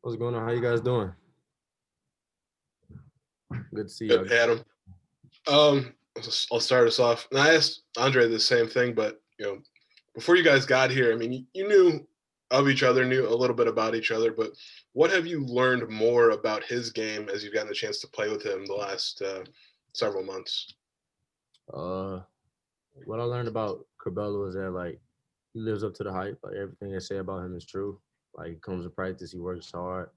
What's going on? How you guys doing? Good to see y'all. Good, Adam. I'll start us off. And I asked Andre the same thing, but before you guys got here, I mean, you knew of each other, knew a little bit about each other, but what have you learned more about his game as you've gotten the chance to play with him the last several months? Uh, what I learned about Curbelo is that like he lives up to the hype. Like everything they say about him is true. Like he comes to practice, he works hard.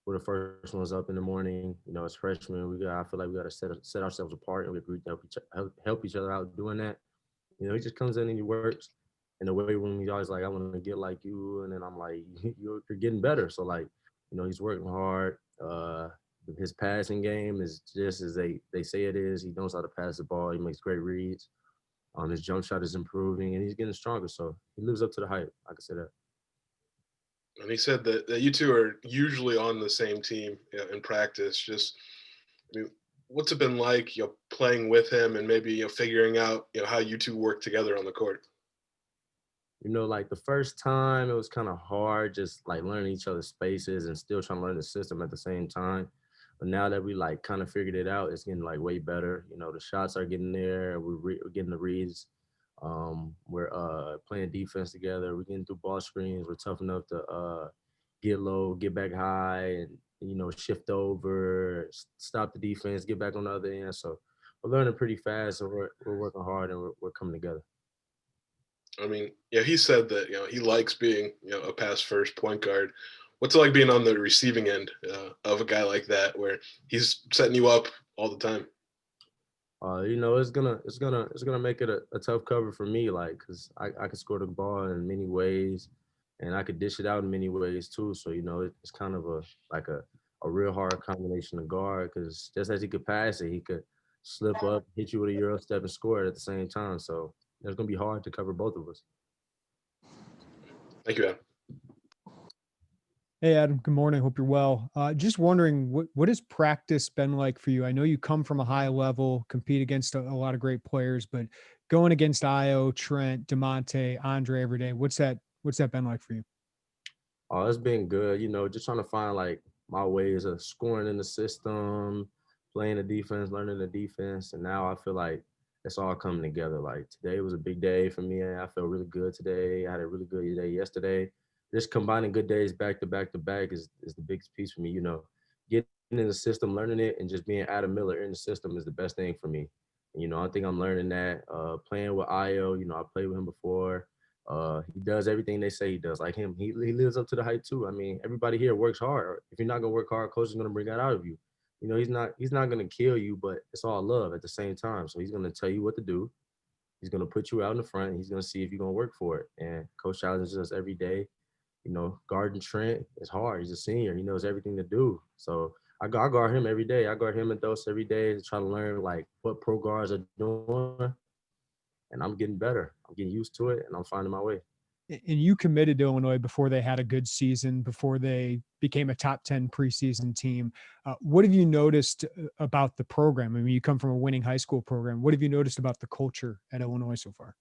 We're the first ones up in the morning. As freshmen, I feel like we got to set ourselves apart and we agree to help each other out doing that. He just comes in and he works. In a way when he's always like, I want to get like you, and then I'm like, you're getting better. So like, he's working hard. His passing game is just as they say it is. He knows how to pass the ball. He makes great reads. His jump shot is improving, and he's getting stronger. So he lives up to the hype. I can say that. And he said that you two are usually on the same team in practice. Just, I mean, what's it been like, playing with him and maybe figuring out how you two work together on the court? Like the first time it was kind of hard, just like learning each other's spaces and still trying to learn the system at the same time. But now that we like kind of figured it out, it's getting like way better. The shots are getting there. We're getting the reads. We're playing defense together. We're getting through ball screens. We're tough enough to get low, get back high, and shift over, stop the defense, get back on the other end. So we're learning pretty fast, and we're working hard, and we're coming together. I mean, yeah, he said that he likes being a pass first point guard. What's it like being on the receiving end of a guy like that, where he's setting you up all the time? It's gonna make it a tough cover for me, like, cause I could score the ball in many ways, and I could dish it out in many ways too. So it's kind of a real hard combination to guard, cause just as he could pass it, he could slip up, hit you with a euro step, and score it at the same time. So it's gonna be hard to cover both of us. Thank you, Adam. Hey, Adam. Good morning. Hope you're well. Just wondering, what has practice been like for you? I know you come from a high level, compete against a lot of great players, but going against Io, Trent, Demonte, Andre every day, what's that been like for you? Oh, it's been good. Just trying to find like my ways of scoring in the system, playing the defense, learning the defense, and now I feel like it's all coming together. Like today was a big day for me. I felt really good today. I had a really good day yesterday. Just combining good days back to back to back is the biggest piece for me. Getting in the system, learning it, and just being Adam Miller in the system is the best thing for me. I think I'm learning that. Playing with Io, I played with him before. He does everything they say he does. Like him, he lives up to the hype too. I mean, everybody here works hard. If you're not gonna work hard, coach is gonna bring that out of you. He's not gonna kill you, but it's all love at the same time. So he's gonna tell you what to do. He's gonna put you out in the front. He's gonna see if you're gonna work for it. And coach challenges us every day. Guarding Trent is hard. He's a senior. He knows everything to do. So I guard him every day. I guard him and Dose every day to try to learn like what pro guards are doing. And I'm getting better. I'm getting used to it, and I'm finding my way. And you committed to Illinois before they had a good season, before they became a top 10 preseason team. What have you noticed about the program? I mean, you come from a winning high school program. What have you noticed about the culture at Illinois so far?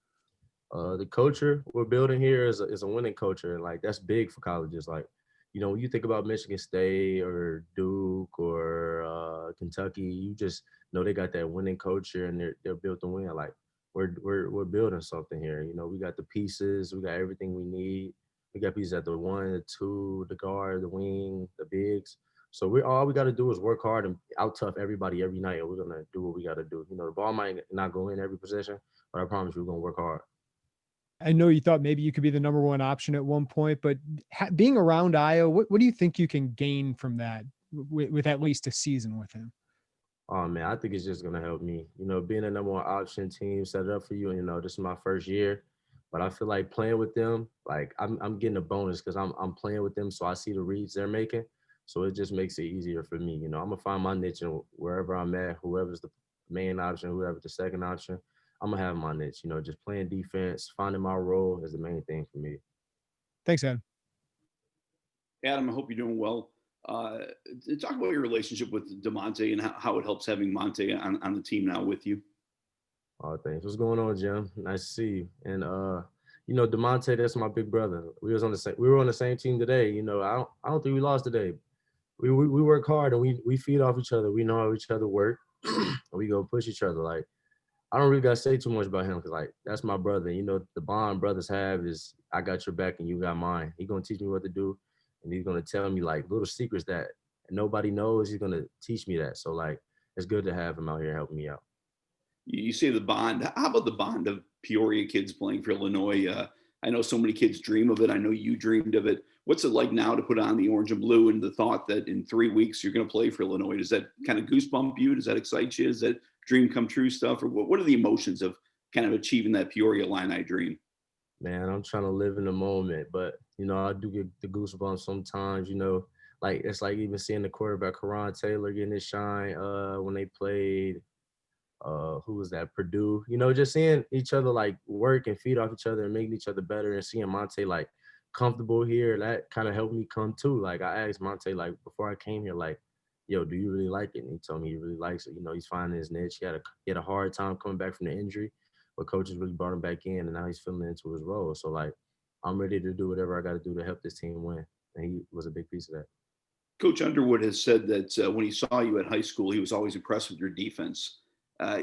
The culture we're building here is a winning culture, and like that's big for colleges. Like, when you think about Michigan State or Duke or Kentucky, you just know they got that winning culture and they're built to win. Like we're building something here. We got the pieces, we got everything we need. We got pieces at the one, the two, the guard, the wing, the bigs. So we all we got to do is work hard and out tough everybody every night, and we're gonna do what we got to do. The ball might not go in every possession, but I promise you, we're gonna work hard. I know you thought maybe you could be the number one option at one point, but being around Io, what do you think you can gain from that with at least a season with him? Oh man, I think it's just gonna help me. Being a number one option team set it up for you. This is my first year, but I feel like playing with them, like I'm getting a bonus because I'm playing with them, so I see the reads they're making. So it just makes it easier for me. I'm gonna find my niche and wherever I'm at, whoever's the main option, whoever's the second option, I'm gonna have my niche. Just playing defense, finding my role is the main thing for me. Thanks, Ed. Adam, I hope you're doing well. Uh, Talk about your relationship with Demonte and how it helps having Monte on the team now with you. Oh, thanks. What's going on, Jim? Nice to see you. And Demonte, that's my big brother. We were on the same team today. I don't think we lost today. we work hard and we feed off each other. We know how each other work. And we go push each other. Like I don't really gotta say too much about him because like that's my brother. You know, the bond brothers have is I got your back and you got mine. He gonna teach me what to do, and he's gonna tell me like little secrets that nobody knows. He's gonna teach me that. So like it's good to have him out here helping me out. You say the bond. How about the bond of Peoria kids playing for Illinois? I know so many kids dream of it. I know you dreamed of it. What's it like now to put on the orange and blue and the thought that in 3 weeks you're going to play for Illinois? Does that kind of goosebump you? Does that excite you? Is that dream come true stuff? Or what are the emotions of kind of achieving that Peoria Illini dream? Man, I'm trying to live in the moment, but you know, I do get the goosebumps sometimes, you know, like it's like even seeing the quarterback Karan Taylor getting his shine when they played who was that, Purdue, you know, just seeing each other like work and feed off each other and making each other better and seeing Monte like comfortable here, that kind of helped me come too. Like I asked Monte like before I came here, like, yo, do you really like it? And he told me he really likes it. You know, he's finding his niche. He had a hard time coming back from the injury, but coaches really brought him back in and now he's filling into his role. So like I'm ready to do whatever I got to do to help this team win. And he was a big piece of that. Coach Underwood has said that when he saw you at high school, he was always impressed with your defense.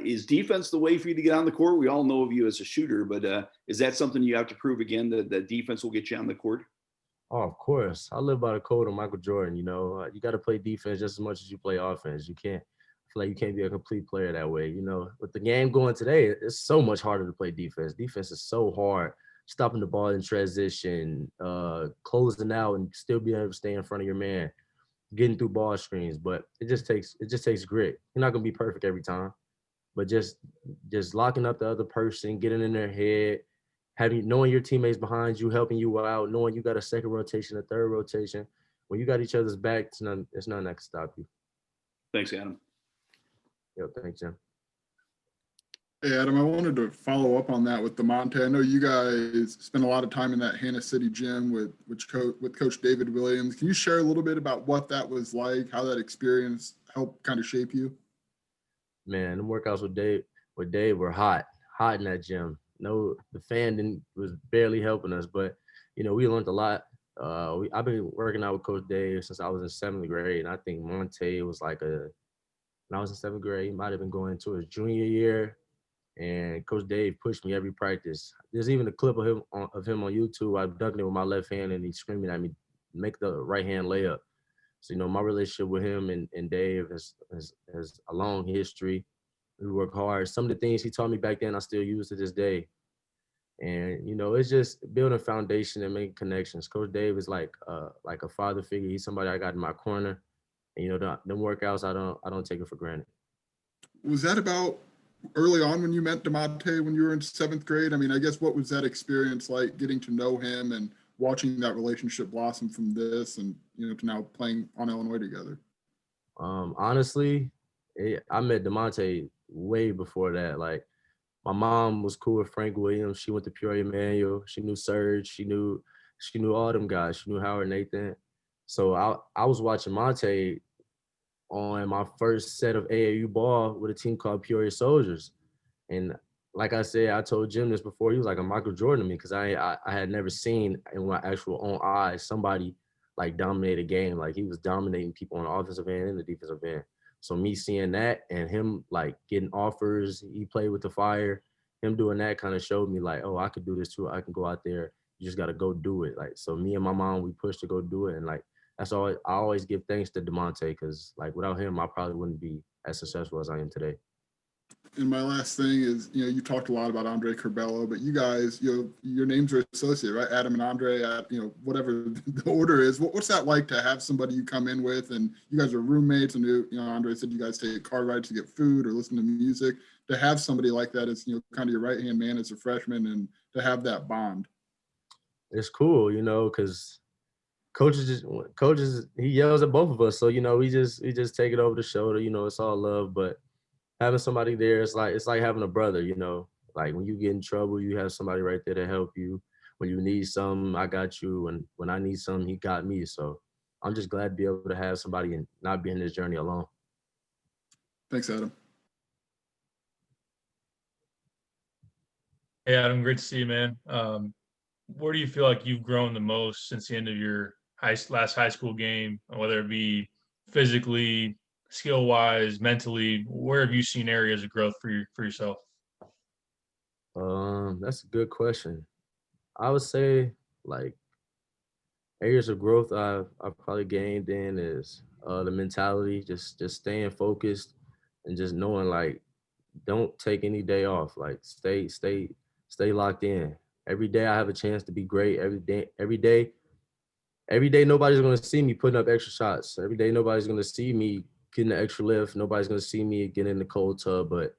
Is defense the way for you to get on the court? We all know of you as a shooter, but is that something you have to prove again, that defense will get you on the court? Oh, of course. I live by the code of Michael Jordan. You know, you got to play defense just as much as you play offense. You can't I feel like you can't be a complete player that way. You know, with the game going today, it's so much harder to play defense. Defense is so hard. Stopping the ball in transition, closing out, and still being able to stay in front of your man, getting through ball screens. But it just takes grit. You're not gonna be perfect every time, but just locking up the other person, getting in their head, having knowing your teammates behind you, helping you out, knowing you got a second rotation, a third rotation. When you got each other's back, it's nothing that can stop you. Thanks, Adam. Yo, thanks, Jim. Hey, Adam, I wanted to follow up on that with DeMonte. I know you guys spent a lot of time in that Hannah City gym with Coach David Williams. Can you share a little bit about what that was like, how that experience helped kind of shape you? Man, the workouts with Dave were hot in that gym. No, the fan was barely helping us, but you know we learned a lot. I've been working out with Coach Dave since I was in 7th grade, and I think Monte was like when I was in 7th grade, he might have been going into his junior year. And Coach Dave pushed me every practice. There's even a clip of him on YouTube. I'm dunking it with my left hand, and he's screaming at me, "Make the right hand layup." So you know, my relationship with him and Dave has a long history. We work hard. Some of the things he taught me back then, I still use to this day. And you know, it's just building a foundation and making connections. Coach Dave is like a father figure. He's somebody I got in my corner. And you know, them workouts, I don't take it for granted. Was that about early on when you met DeMonte when you were in 7th grade? I mean, I guess what was that experience like, getting to know him and watching that relationship blossom from this and, you know, to now playing on Illinois together? Honestly, I met DeMonte way before that. Like my mom was cool with Frank Williams. She went to Peoria Manual. She knew Serge. She knew all them guys. She knew Howard Nathan. So I was watching Monte on my first set of AAU ball with a team called Peoria Soldiers. And like I said, I told Jim this before, he was like a Michael Jordan to me because I had never seen in my actual own eyes somebody like dominate a game. Like he was dominating people on the offensive end and the defensive end. So me seeing that and him like getting offers, he played with the fire, him doing that kind of showed me like, oh, I could do this too. I can go out there. You just got to go do it. Like, so me and my mom, we pushed to go do it. And like, that's all I always give thanks to DeMonte because like without him, I probably wouldn't be as successful as I am today. And my last thing is, you know, you talked a lot about Andre Curbelo, but you guys, you know, your names are associated, right? Adam and Andre, you know, whatever the order is. What's that like to have somebody you come in with and you guys are roommates and, you know, Andre said you guys take car rides to get food or listen to music. To have somebody like that as, you know, kind of your right-hand man as a freshman and to have that bond. It's cool, you know, because coaches, he yells at both of us. So, you know, we just take it over the shoulder, you know, it's all love, but having somebody there, it's like having a brother, you know, like when you get in trouble, you have somebody right there to help you. When you need something, I got you. And when I need something, he got me. So I'm just glad to be able to have somebody and not be in this journey alone. Thanks, Adam. Hey, Adam, great to see you, man. Where do you feel like you've grown the most since the end of your last high school game, whether it be physically, skill wise, mentally? Where have you seen areas of growth for yourself? That's a good question. I would say like areas of growth I've probably gained in is the mentality, just staying focused and just knowing like don't take any day off. Like stay locked in. Every day I have a chance to be great. Every day nobody's gonna see me putting up extra shots. Every day nobody's gonna see me getting the extra lift. Nobody's gonna see me getting in the cold tub. But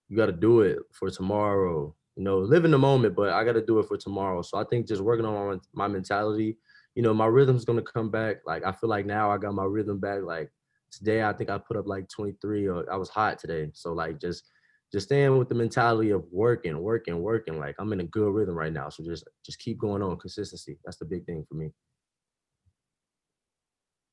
you got to do it for tomorrow. Live in the moment, but I got to do it for tomorrow. So I think just working on my mentality, my rhythm's gonna come back. Like I feel like now I got my rhythm back. Like today, I think I put up like 23, or I was hot today. So like just staying with the mentality of working. Like I'm in a good rhythm right now. So just keep going on. Consistency. That's the big thing for me.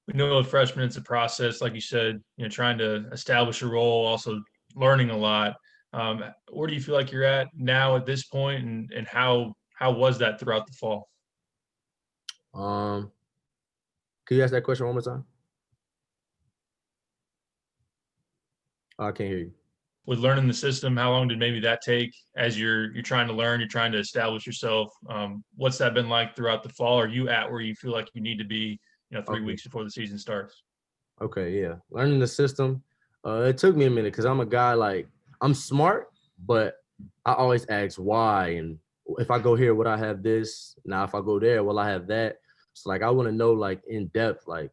We know a freshman, it's a process, like you said, trying to establish a role, also learning a lot. Where do you feel like you're at now at this point, and how was that throughout the fall? Um, could you ask that question one more time? Oh, I can't hear you. With learning the system, how long did maybe that take as you're trying to learn, you're trying to establish yourself? What's that been like throughout the fall? Are you at where you feel like you need to be, 3 weeks before the season starts? Okay, yeah. Learning the system. It took me a minute because I'm a guy like I'm smart, but I always ask why. And if I go here, would I have this? Now, if I go there, will I have that? So like I want to know like in depth, like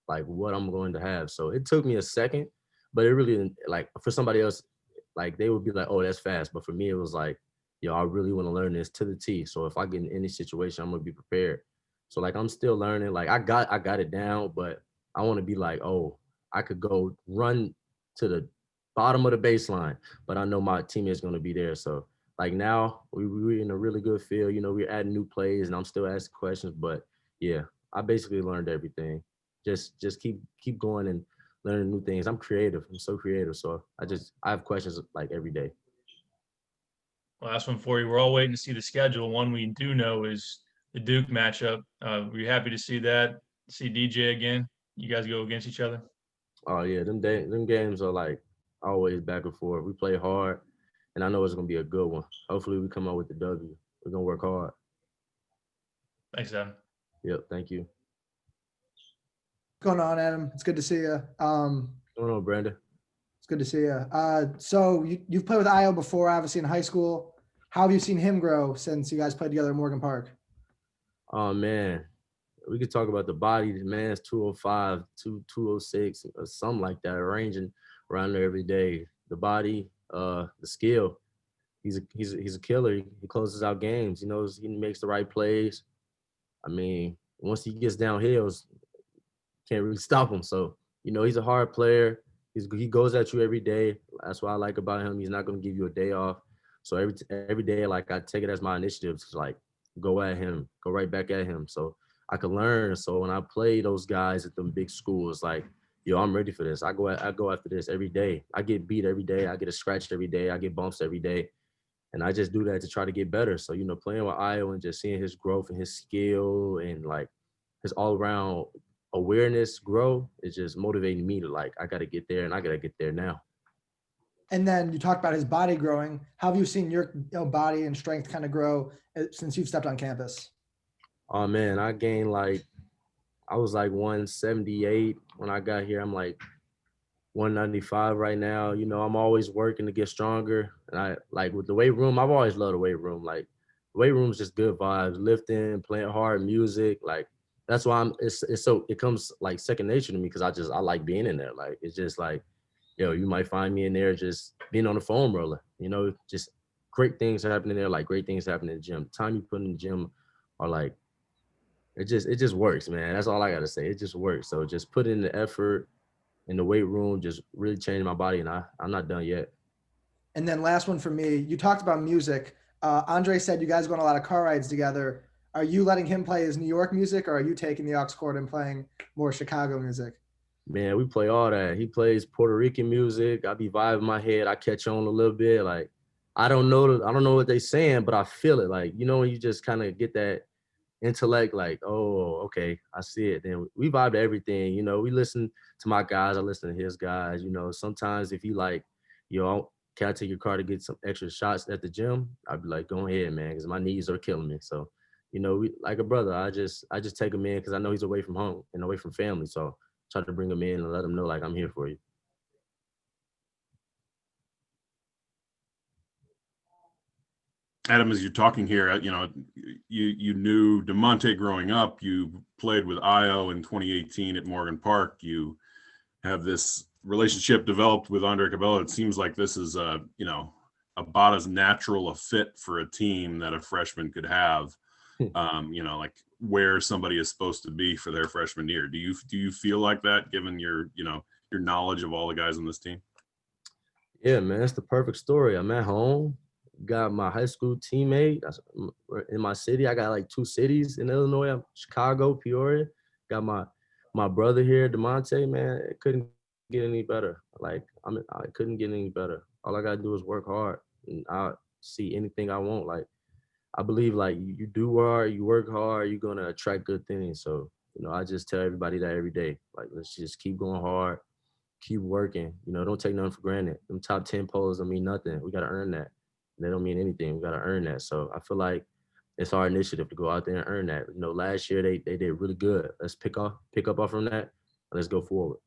what I'm going to have. So it took me a second, but it really didn't like for somebody else, like they would be like, oh, that's fast. But for me, it was like, yo, I really want to learn this to the T. So if I get in any situation, I'm gonna be prepared. So like I'm still learning. Like I got it down, but I want to be like, oh, I could go run to the bottom of the baseline, but I know my teammate's going to be there. So like now we're in a really good field. We're adding new plays and I'm still asking questions, but yeah, I basically learned everything. Just keep going and learning new things. I'm creative. I'm so creative. So I have questions like every day. Last one for you. We're all waiting to see the schedule. One we do know is the Duke matchup. We're happy to see that. See DJ again. You guys go against each other. Oh yeah, them games are like always back and forth. We play hard, and I know it's gonna be a good one. Hopefully, we come out with the W. We're gonna work hard. Thanks, Adam. Yep, thank you. What's going on, Adam? It's good to see you. What's going on, Brandon? It's good to see you. So you've played with Io before, obviously in high school. How have you seen him grow since you guys played together at Morgan Park? Oh man, we could talk about the body. The man's 205, 206, or something like that, ranging around there every day. The body, the skill. He's a killer. He closes out games. He makes the right plays. I mean, once he gets downhills, can't really stop him. So, he's a hard player. He goes at you every day. That's what I like about him. He's not going to give you a day off. So every day, like I take it as my initiative to like go at him, go right back at him. So I could learn. So when I play those guys at them big schools, like, yo, I'm ready for this. I go after this every day. I get beat every day. I get a scratch every day. I get bumps every day. And I just do that to try to get better. So, playing with Io and just seeing his growth and his skill and like his all around awareness grow is just motivating me to like, I got to get there and I got to get there now. And then you talked about his body growing. How have you seen your body and strength kind of grow since you've stepped on campus? Oh man, I gained I was like 178 when I got here. I'm like 195 right now. I'm always working to get stronger. And I like with the weight room, I've always loved the weight room. Like the weight room is just good vibes, lifting, playing hard music. Like that's why it comes like second nature to me because I like being in there. Like it's just like, yo, you might find me in there just being on the foam roller, just great things happening there, like great things happening in the gym. The time you put in the gym are like, it just works, man. That's all I got to say. It just works. So just put in the effort in the weight room, just really changing my body. And I'm not done yet. And then last one for me, you talked about music. Andre said you guys go on a lot of car rides together. Are you letting him play his New York music, or are you taking the aux cord and playing more Chicago music? Man, we play all that. He plays Puerto Rican music. I be vibing my head. I catch on a little bit. Like I don't know what they saying, but I feel it. Like when you just kind of get that intellect, like, oh, okay, I see it. Then we vibe to everything, you know. We listen to my guys, I listen to his guys, you know. Sometimes if he like, yo, can I take your car to get some extra shots at the gym? I'd be like, go ahead, man, because my knees are killing me. So, you know, we like a brother. I just take him in because I know he's away from home and away from family. So try to bring him in and let him know like I'm here for you. Adam, as you're talking here, you know, you knew DeMonte growing up. You played with Io in 2018 at Morgan Park. You have this relationship developed with Andre Curbelo. It seems like this is you know, about as natural a fit for a team that a freshman could have. You know, like where somebody is supposed to be for their freshman year. Do you feel like that, given your, you know, your knowledge of all the guys on this team? Yeah, man, that's the perfect story. I'm at home, got my high school teammate in my city. I got like 2 cities in Illinois, Chicago, Peoria. Got my brother here, DeMonte, man. It couldn't get any better. Like I couldn't get any better. All I gotta do is work hard, and I see anything I want. Like I believe, like you do hard, you work hard, you're gonna attract good things. So you know, I just tell everybody that every day. Like let's just keep going hard, keep working. You know, don't take nothing for granted. Them top 10 polls don't mean nothing. We gotta earn that. They don't mean anything. We gotta earn that. So I feel like it's our initiative to go out there and earn that. You know, last year they did really good. Let's pick up off from that, and let's go forward.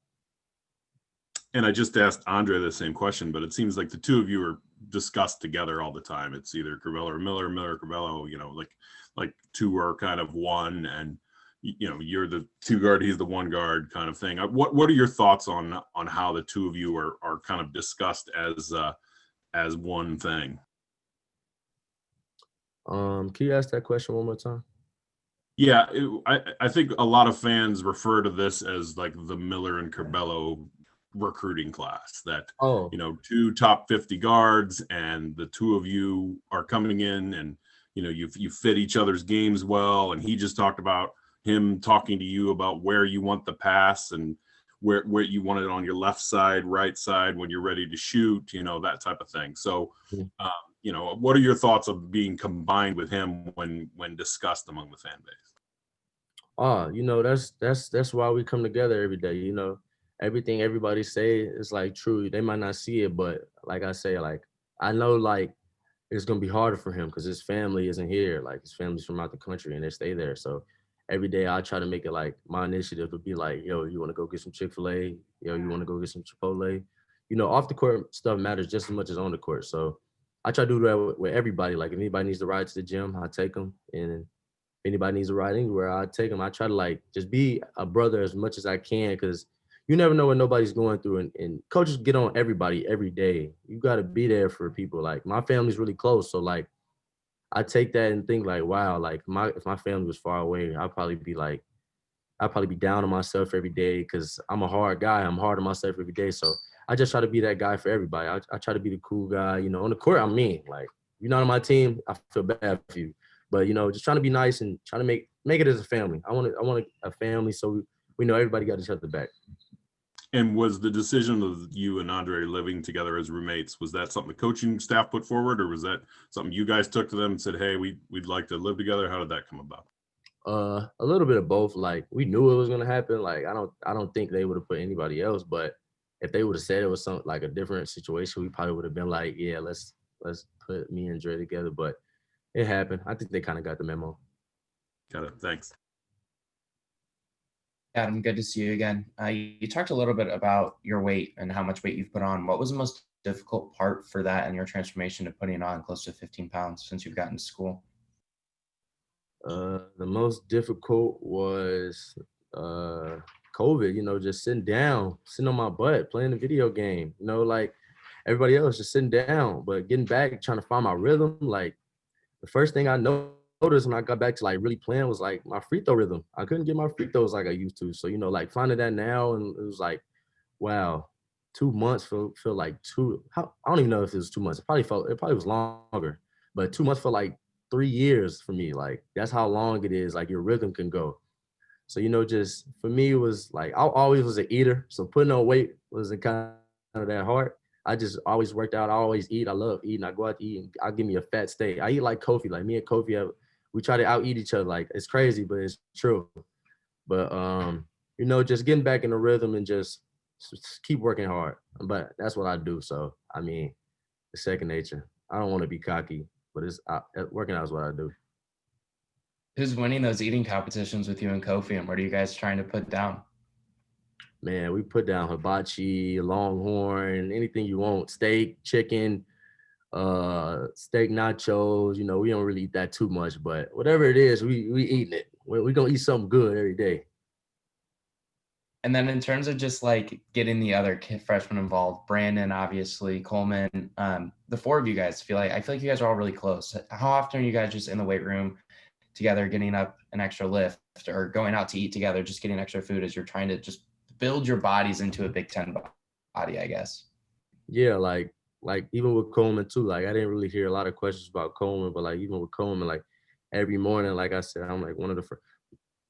And I just asked Andre the same question, but it seems like the two of you are discussed together all the time. It's either Curbelo or Miller, Miller, Curbelo, you know, like two are kind of one, and you know, you're the 2 guard, he's the 1 guard kind of thing. What are your thoughts on how the two of you are kind of discussed as one thing? Can you ask that question one more time? Yeah, I think a lot of fans refer to this as like the Miller and Curbelo recruiting class, that, Oh, you know, 2 top 50 guards, and the 2 of you are coming in, and you know, you fit each other's games well. And he just talked about him talking to you about where you want the pass and where you want it on your left side, right side, when you're ready to shoot, you know, that type of thing. So you know, what are your thoughts of being combined with him when discussed among the fan base? you know, that's why we come together every day. You know, everything everybody say is like true. They might not see it, but like I say, like I know like it's gonna be harder for him because his family isn't here. Like his family's from out the country and they stay there. So every day I try to make it like my initiative to be like, yo, you want to go get some Chick-fil-A? Yo, you want to go get some Chipotle? You know, off the court stuff matters just as much as on the court. So I try to do that with everybody. Like if anybody needs to ride to the gym, I take them. And if anybody needs to ride anywhere, I take them. I try to like just be a brother as much as I can, because you never know what nobody's going through. And coaches get on everybody every day. You got to be there for people. Like my family's really close. So like I take that and think like, wow, like if my family was far away, I'd probably be down on myself every day because I'm a hard guy. I'm hard on myself every day. So I just try to be that guy for everybody. I try to be the cool guy. You know, on the court, I'm mean. Like, you're not on my team, I feel bad for you. But, you know, just trying to be nice and trying to make it as a family. I want a family so we know everybody got each other back. And was the decision of you and Andre living together as roommates, was that something the coaching staff put forward, or was that something you guys took to them and said, hey, we'd like to live together? How did that come about? A little bit of both. Like we knew it was gonna happen. Like I don't think they would have put anybody else, but if they would have said it was something like a different situation, we probably would have been like, yeah, let's put me and Dre together. But it happened. I think they kind of got the memo. Got it. Thanks. Adam, good to see you again. You talked a little bit about your weight and how much weight you've put on. What was the most difficult part for that and your transformation to putting on close to 15 pounds since you've gotten to school? The most difficult was COVID, you know, just sitting on my butt, playing the video game, you know, like everybody else just sitting down, but getting back, trying to find my rhythm. Like the first thing I noticed when I got back to like really playing was like my free throw rhythm. I couldn't get my free throws like I used to. So, you know, like finding that now, and it was like, wow, 2 months feel like I don't even know if it was 2 months. It probably was longer, but 2 months felt like 3 years for me. Like that's how long it is. Like your rhythm can go. So, you know, just for me, it was like, I always was an eater. So putting on weight wasn't kind of that hard. I just always worked out. I always eat. I love eating. I go out to eat and I'll give me a fat steak. I eat like Kofi. Like me and Kofi we try to out eat each other. Like it's crazy, but it's true. But you know, just getting back in the rhythm and just keep working hard. But that's what I do. So I mean, it's second nature. I don't want to be cocky, but it's working out is what I do. Who's winning those eating competitions with you and Kofi, and what are you guys trying to put down? Man, we put down hibachi, longhorn, anything you want, steak, chicken, steak nachos. You know, we don't really eat that too much, but whatever it is, we eating it. We gonna eat something good every day. And then in terms of just like getting the other freshmen involved, Brandon, obviously, Coleman, the four of you guys I feel like you guys are all really close. How often are you guys just in the weight room together, getting up an extra lift or going out to eat together, just getting extra food as you're trying to just build your bodies into a Big Ten body, I guess? Yeah, like even with Coleman too, like I didn't really hear a lot of questions about Coleman, but like even with Coleman, like every morning, like I said, I'm like one of the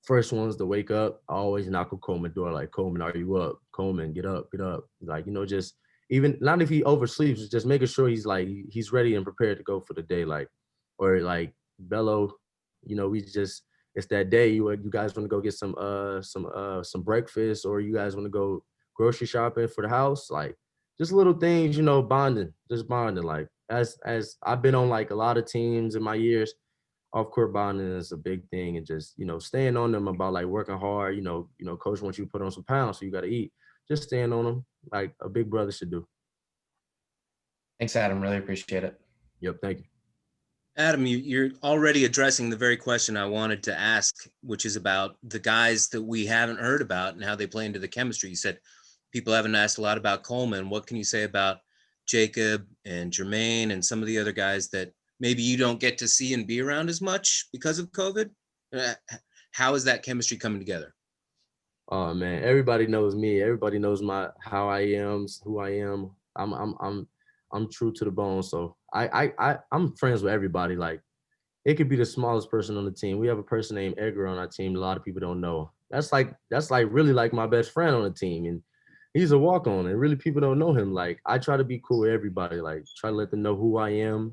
first ones to wake up. I always knock on Coleman's door, like, Coleman, are you up? Coleman, get up, get up. Like, you know, just even not if he oversleeps, just making sure he's like he's ready and prepared to go for the day. Like, or like Bello, you know, it's that day. You guys want to go get some breakfast, or you guys want to go grocery shopping for the house, like just little things, you know, just bonding. Like as I've been on like a lot of teams in my years, off court bonding is a big thing, and just, you know, staying on them about like working hard. Coach wants you to put on some pounds, so you got to eat. Just staying on them like a big brother should do. Thanks, Adam. Really appreciate it. Yep, thank you. Adam, you're already addressing the very question I wanted to ask, which is about the guys that we haven't heard about and how they play into the chemistry. You said people haven't asked a lot about Coleman. What can you say about Jacob and Jermaine and some of the other guys that maybe you don't get to see and be around as much because of COVID? How is that chemistry coming together? Oh man, everybody knows me. Everybody knows how I am, who I am. I'm true to the bone. So I'm friends with everybody. Like it could be the smallest person on the team. We have a person named Edgar on our team. A lot of people don't know. That's like really like my best friend on the team, and he's a walk on. And really, people don't know him. Like I try to be cool with everybody. Like try to let them know who I am,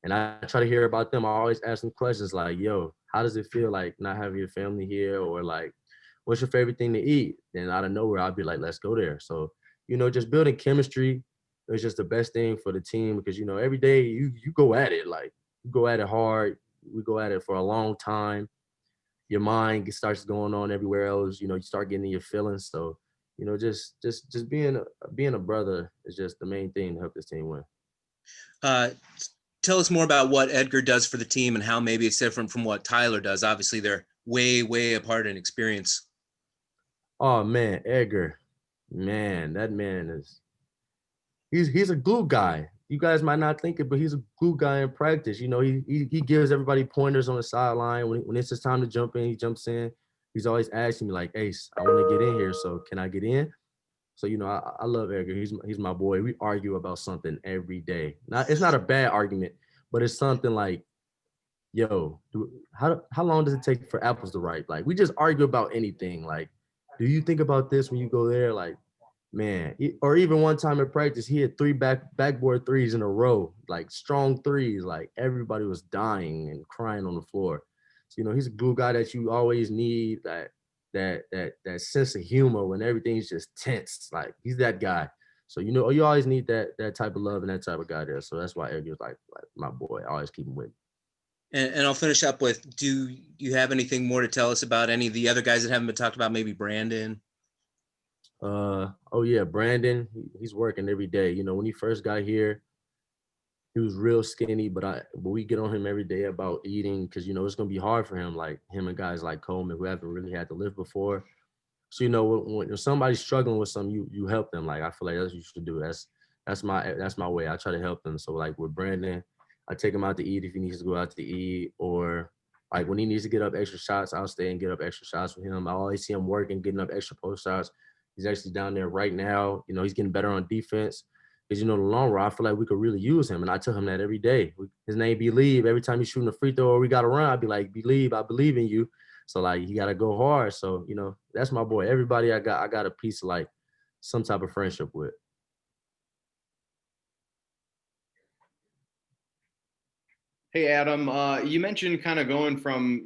and I try to hear about them. I always ask them questions like, "Yo, how does it feel like not having your family here?" Or like, "What's your favorite thing to eat?" Then out of nowhere, I'll be like, "Let's go there." So just building chemistry is just the best thing for the team, because every day you go at it, like you go at it hard. We go at it for a long time. Your mind starts going on everywhere else. You start getting in your feelings. So just being a brother is just the main thing to help this team win. Tell us more about what Edgar does for the team and how maybe it's different from what Tyler does. Obviously, they're way, way apart in experience. Oh man, Edgar, man, that man he's a glue guy. You guys might not think it, but he's a glue guy in practice. He gives everybody pointers on the sideline. When it's his time to jump in, he jumps in. He's always asking me like, "Ace, I want to get in here, so can I get in?" So I love Edgar. He's my boy. We argue about something every day. It's not a bad argument, but it's something like, "Yo, how long does it take for apples to ripe?" Like we just argue about anything. Like, do you think about this when you go there? Like, man, or even one time in practice, he had 3 backboard threes in a row, like strong threes. Like everybody was dying and crying on the floor. So he's a glue guy that you always need. That sense of humor when everything's just tense. Like he's that guy. So you always need that type of love and that type of guy there. So that's why Edgar's like my boy. I always keep him with me. And I'll finish up with, do you have anything more to tell us about any of the other guys that haven't been talked about? Maybe Brandon. Oh yeah, Brandon. He's working every day. When he first got here, he was real skinny, but we get on him every day about eating, because it's gonna be hard for him, like him and guys like Coleman who haven't really had to live before. So when somebody's struggling with something, you help them. Like I feel like that's what you should do. That's my way. I try to help them. So like with Brandon, I take him out to eat if he needs to go out to eat, or like when he needs to get up extra shots, I'll stay and get up extra shots with him. I always see him working, getting up extra post shots. He's actually down there right now. He's getting better on defense. Because, in the long run, I feel like we could really use him. And I tell him that every day. His name Believe. Every time he's shooting a free throw or we got to run, I'd be like, Believe, I believe in you. So, like, you got to go hard. So, that's my boy. Everybody I got a piece of, like, some type of friendship with. Hey, Adam, you mentioned kind of going from,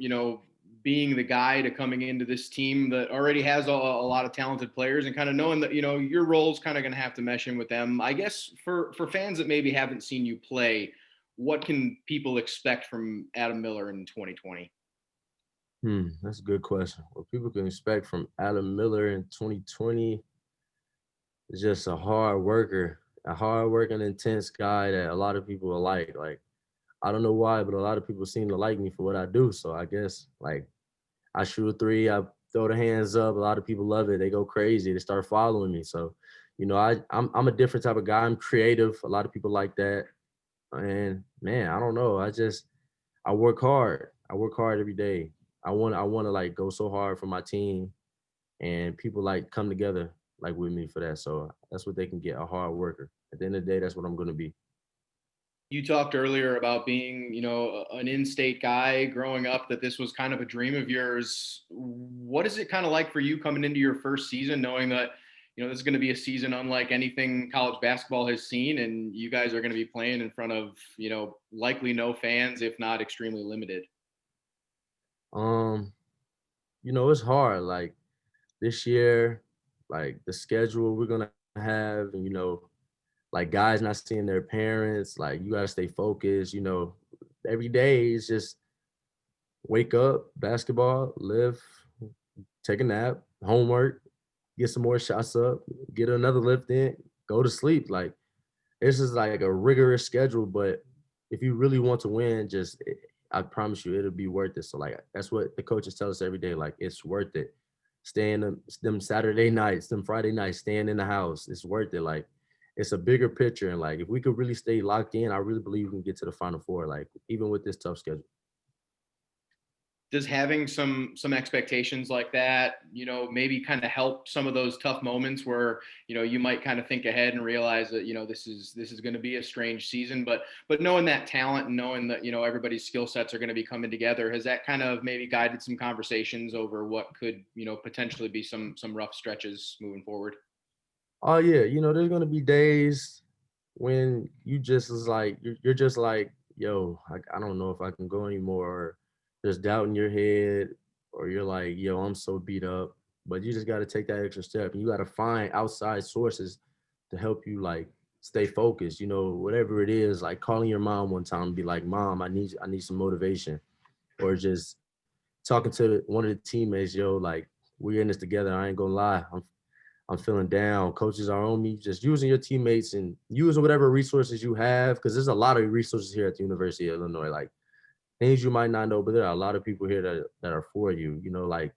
being the guy to coming into this team that already has a lot of talented players, and kind of knowing that, your role's kind of going to have to mesh in with them. I guess for fans that maybe haven't seen you play, what can people expect from Adam Miller in 2020? That's a good question. What people can expect from Adam Miller in 2020 is just a hard worker, a hard working, intense guy that a lot of people will like. Like, I don't know why, but a lot of people seem to like me for what I do. So I guess like I shoot a three, I throw the hands up. A lot of people love it. They go crazy. They start following me. So, I'm a different type of guy. I'm creative. A lot of people like that. And man, I don't know. I work hard. I work hard every day. I want to like go so hard for my team, and people like come together like with me for that. So that's what they can get, a hard worker. At the end of the day, that's what I'm gonna be. You talked earlier about being, an in-state guy growing up, that this was kind of a dream of yours. What is it kind of like for you coming into your first season, knowing that, this is going to be a season unlike anything college basketball has seen, and you guys are going to be playing in front of, likely no fans, if not extremely limited? Um, it's hard. Like this year, like the schedule we're gonna have, and like guys not seeing their parents, like you gotta stay focused, every day is just wake up, basketball, live, take a nap, homework, get some more shots up, get another lift in, go to sleep. Like this is like a rigorous schedule, but if you really want to win, I promise you it'll be worth it. So like that's what the coaches tell us every day. Like it's worth it. Staying them Saturday nights, them Friday nights, staying in the house, it's worth it. Like it's a bigger picture. And like if we could really stay locked in, I really believe we can get to the Final Four, like even with this tough schedule. Does having some expectations like that, maybe kind of help some of those tough moments where, you might kind of think ahead and realize that, this is going to be a strange season, but knowing that talent and knowing that, everybody's skill sets are going to be coming together, has that kind of maybe guided some conversations over what could, potentially be some rough stretches moving forward? Oh yeah, there's gonna be days when you just is like you're just like, yo, I don't know if I can go anymore. Or there's doubt in your head, or you're like, yo, I'm so beat up. But you just got to take that extra step, and you got to find outside sources to help you like stay focused. Whatever it is, like calling your mom one time and be like, Mom, I need some motivation, or just talking to one of the teammates, yo, like we're in this together. I ain't gonna lie, I'm feeling down. Coaches are on me. Just using your teammates and using whatever resources you have, because there's a lot of resources here at the University of Illinois, like things you might not know, but there are a lot of people here that are for you. Like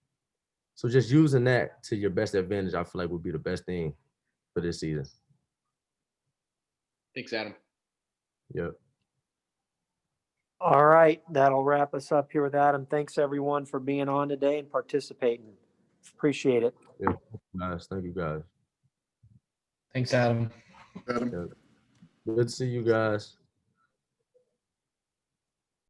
so. Just using that to your best advantage, I feel like would be the best thing for this season. Thanks, Adam. Yep. All right, that'll wrap us up here with Adam. Thanks everyone for being on today and participating. Appreciate it. Yeah, nice. Thank you guys. Thanks, Adam. Adam. Yep. Good to see you guys.